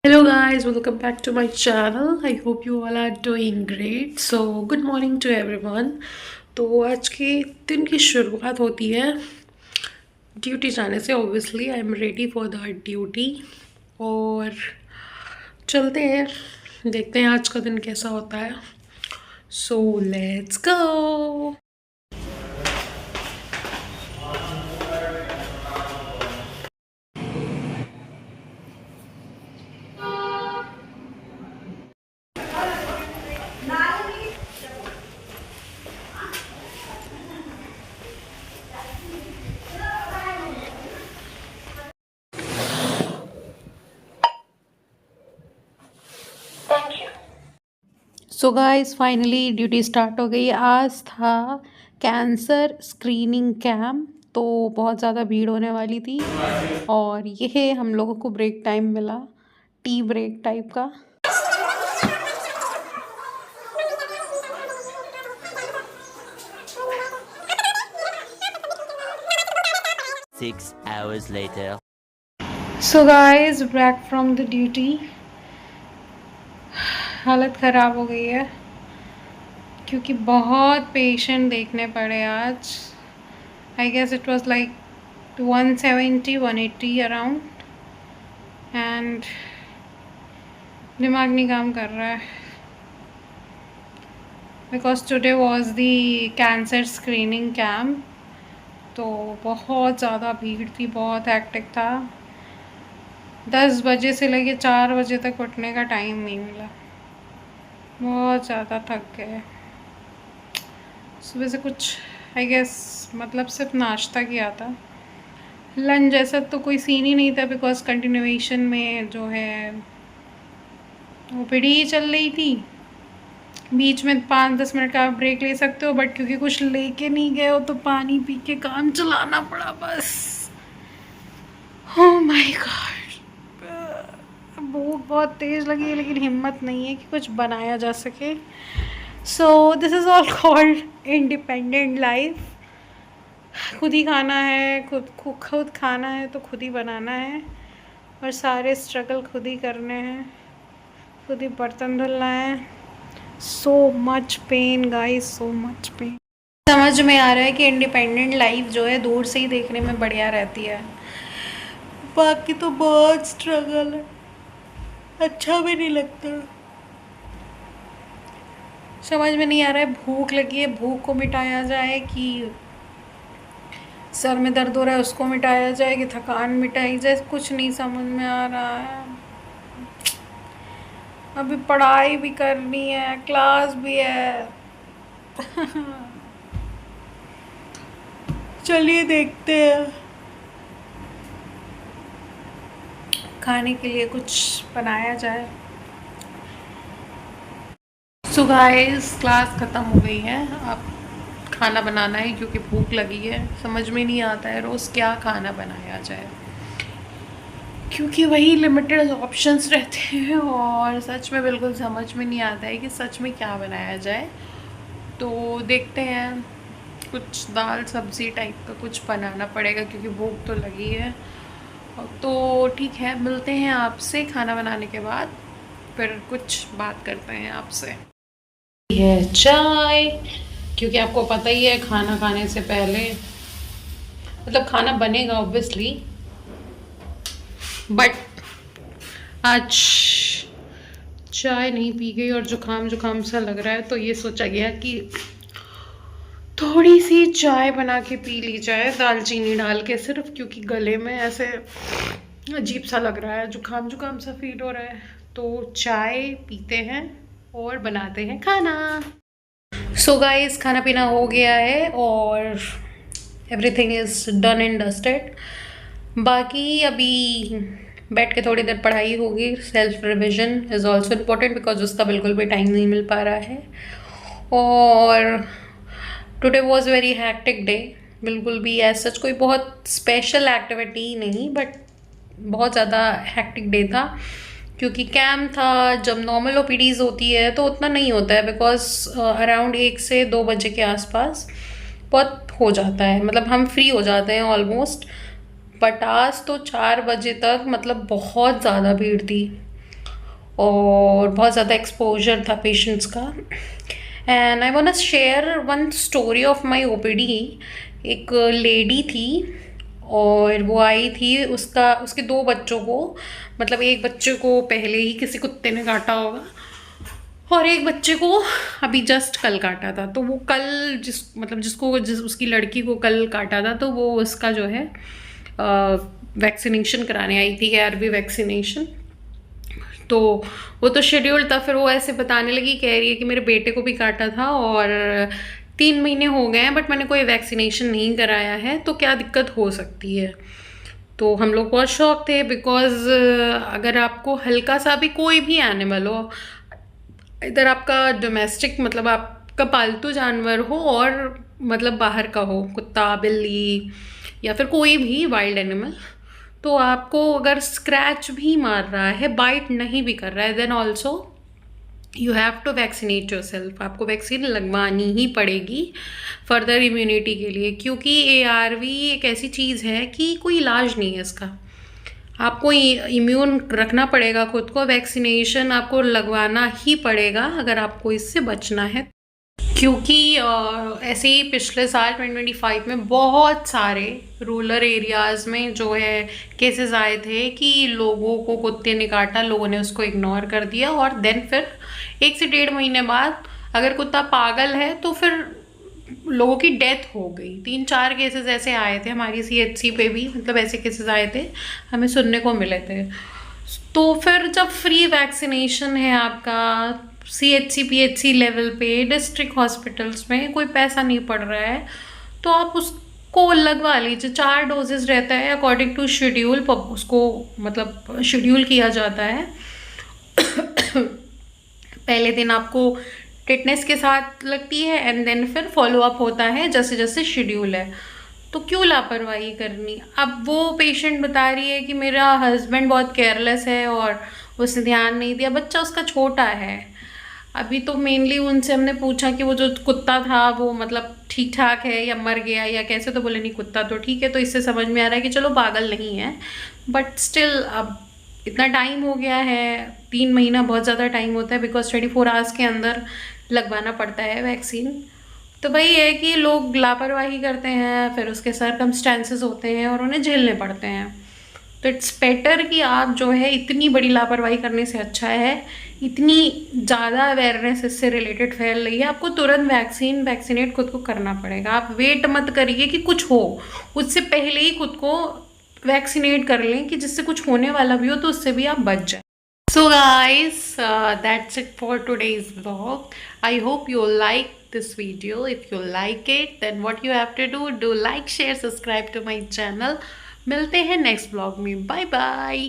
Hello guys, welcome back to my channel. I hope you all are doing great. So good morning to everyone. तो आज के दिन की शुरुआत होती है ड्यूटी जाने से. Obviously I am ready for that duty और चलते हैं, देखते हैं आज का दिन कैसा होता है. So let's go. So guys finally duty start हो गई. आज था कैंसर स्क्रीनिंग कैम्प, तो बहुत ज़्यादा भीड़ होने वाली थी और ये हम लोगों को ब्रेक टाइम मिला, टी ब्रेक टाइप का. 6 hours later. So guys back from the duty. हालत ख़राब हो गई है क्योंकि बहुत पेशेंट देखने पड़े आज. I guess it was like 170-180 around and दिमाग नहीं काम कर रहा है because today was the cancer screening camp. तो बहुत ज़्यादा भीड़ थी, बहुत हैक्टिक था. 10 बजे से लेके 4 बजे तक उठने का टाइम नहीं मिला. बहुत ज़्यादा थक गए. सुबह से कुछ आई गेस मतलब सिर्फ नाश्ता किया था. लंच जैसा तो कोई सीन ही नहीं था बिकॉज कंटिन्यूएशन में जो है ओपीडी ही चल रही थी. बीच में 5-10 मिनट का आप ब्रेक ले सकते हो, बट क्योंकि कुछ लेके नहीं गए हो तो पानी पी के काम चलाना पड़ा बस. ओह माय गॉड, भूख बहुत तेज़ लगी है लेकिन हिम्मत नहीं है कि कुछ बनाया जा सके. So this is all called independent life. खुद ही खाना है, खुद खाना है तो खुद ही बनाना है और सारे स्ट्रगल खुद ही करने हैं, खुद ही बर्तन धुलना है. So much pain guys, so much pain. समझ में आ रहा है कि इंडिपेंडेंट लाइफ जो है दूर से ही देखने में बढ़िया रहती है, बाकी तो बहुत स्ट्रगल है, अच्छा भी नहीं लगता. समझ में नहीं आ रहा है, भूख लगी है, भूख को मिटाया जाए कि सर में दर्द हो रहा है उसको मिटाया जाए कि थकान मिटाई जाए, कुछ नहीं समझ में आ रहा है. अभी पढ़ाई भी करनी है, क्लास भी है. चलिए देखते हैं, खाने के लिए कुछ बनाया जाए. सो गाइस क्लास ख़त्म हो गई है, अब खाना बनाना है क्योंकि भूख लगी है. समझ में नहीं आता है रोज़ क्या खाना बनाया जाए क्योंकि वही लिमिटेड ऑप्शंस रहते हैं और सच में बिल्कुल समझ में नहीं आता है कि सच में क्या बनाया जाए. तो देखते हैं, कुछ दाल सब्ज़ी टाइप का कुछ बनाना पड़ेगा क्योंकि भूख तो लगी है. तो ठीक है, मिलते हैं आपसे खाना बनाने के बाद, फिर कुछ बात करते हैं आपसे. है चाय, क्योंकि आपको पता ही है खाना खाने से पहले मतलब खाना बनेगा ऑब्वियसली, बट आज चाय नहीं पी गई और जुकाम जुकाम सा लग रहा है तो ये सोचा गया कि थोड़ी सी चाय बना के पी ली जाए दालचीनी डाल के सिर्फ, क्योंकि गले में ऐसे अजीब सा लग रहा है, जुकाम जुकाम सा फील हो रहा है. तो चाय पीते हैं और बनाते हैं खाना. सो गाइस खाना पीना हो गया है और everything is done and dusted. बाकी अभी बैठ के थोड़ी देर पढ़ाई होगी. Self revision is also important because उसका बिल्कुल भी टाइम नहीं मिल पा रहा है. और today was very hectic day. बिल्कुल भी ऐसा सच कोई बहुत स्पेशल एक्टिविटी नहीं, बट बहुत ज़्यादा हैक्टिक डे था क्योंकि कैम्प था. जब नॉर्मल ओपीडीज़ होती है तो उतना नहीं होता है बिकॉज अराउंड 1 से 2 बजे के आसपास बहुत हो जाता है, मतलब हम फ्री हो जाते हैं ऑलमोस्ट. बट आज तो 4 बजे तक मतलब बहुत ज़्यादा भीड़ थी. और बहुत ज़्यादा एक्सपोजर था पेशेंट्स का। And I want to share one story of my OPD. एक लेडी थी और वो आई थी, उसके 2 बच्चों को, मतलब एक बच्चे को पहले ही किसी कुत्ते ने काटा होगा और एक बच्चे को अभी जस्ट कल काटा था। तो वो कल उसकी लड़की को कल काटा था, तो वो उसका जो है वैक्सीनेशन कराने आई थी, ARV वैक्सीनेशन। तो वो तो शेड्यूल था, फिर वो ऐसे बताने लगी, कह रही है कि मेरे बेटे को भी काटा था और 3 महीने हो गए हैं बट मैंने कोई वैक्सीनेशन नहीं कराया है, तो क्या दिक्कत हो सकती है। तो हम लोग बहुत शौक थे, बिकॉज अगर आपको हल्का सा भी कोई भी एनिमल हो, इधर आपका डोमेस्टिक मतलब आपका पालतू जानवर हो और मतलब बाहर का हो, कुत्ता बिल्ली या फिर कोई भी वाइल्ड एनिमल, तो आपको अगर स्क्रैच भी मार रहा है, बाइट नहीं भी कर रहा है, then also you have to vaccinate yourself. आपको वैक्सीन लगवानी ही पड़ेगी फर्दर इम्यूनिटी के लिए, क्योंकि ARV एक ऐसी चीज़ है कि कोई इलाज नहीं है इसका। आपको इम्यून रखना पड़ेगा खुद को, वैक्सीनेशन आपको लगवाना ही पड़ेगा अगर आपको इससे बचना है। क्योंकि ऐसे ही पिछले साल 2025 में बहुत सारे रूरल एरियाज़ में जो है केसेस आए थे कि लोगों को कुत्ते ने काटा, लोगों ने उसको इग्नोर कर दिया और देन फिर 1 से 1.5 महीने बाद अगर कुत्ता पागल है तो फिर लोगों की डेथ हो गई। 3-4 केसेस ऐसे आए थे हमारी CHC पे भी, मतलब ऐसे केसेस आए थे, हमें सुनने को मिले थे। तो फिर जब फ्री वैक्सीनेशन है आपका CHC PHC लेवल पे, डिस्ट्रिक्ट हॉस्पिटल्स में कोई पैसा नहीं पड़ रहा है, तो आप उसको लगवा लीजिए। 4 डोजेस रहता है अकॉर्डिंग टू शेड्यूल, उसको मतलब शेड्यूल किया जाता है। पहले दिन आपको टिटनेस के साथ लगती है एंड देन फिर फॉलो अप होता है जैसे जैसे शेड्यूल है। तो क्यों लापरवाही करनी। अब वो पेशेंट बता रही है कि मेरा हस्बैंड बहुत केयरलेस है और उसने ध्यान नहीं दिया, बच्चा उसका छोटा है अभी। तो मेनली उनसे हमने पूछा कि वो जो कुत्ता था वो मतलब ठीक ठाक है या मर गया या कैसे, तो बोले नहीं कुत्ता तो ठीक है। तो इससे समझ में आ रहा है कि चलो पागल नहीं है, बट स्टिल अब इतना टाइम हो गया है, 3 महीना बहुत ज़्यादा टाइम होता है, बिकॉज 24 आवर्स के अंदर लगवाना पड़ता है वैक्सीन। तो वही है कि लोग लापरवाही करते हैं, फिर उसके सर्कमस्टेंसेस होते हैं और उन्हें झेलने पड़ते हैं। तो इट्स बेटर कि आप जो है इतनी बड़ी लापरवाही करने से अच्छा है, इतनी ज़्यादा अवेयरनेस इससे रिलेटेड फैल रही है, आपको तुरंत वैक्सीनेट खुद को करना पड़ेगा। आप वेट मत करिए कि कुछ हो, उससे पहले ही खुद को वैक्सीनेट कर लें कि जिससे कुछ होने वाला भी हो तो उससे भी आप बच जाए। So guys, that's it for today's vlog. I hope you like this video. If you like it, then what you have to do like, share, subscribe to my channel. मिलते हैं नेक्स्ट vlog में। बाय bye.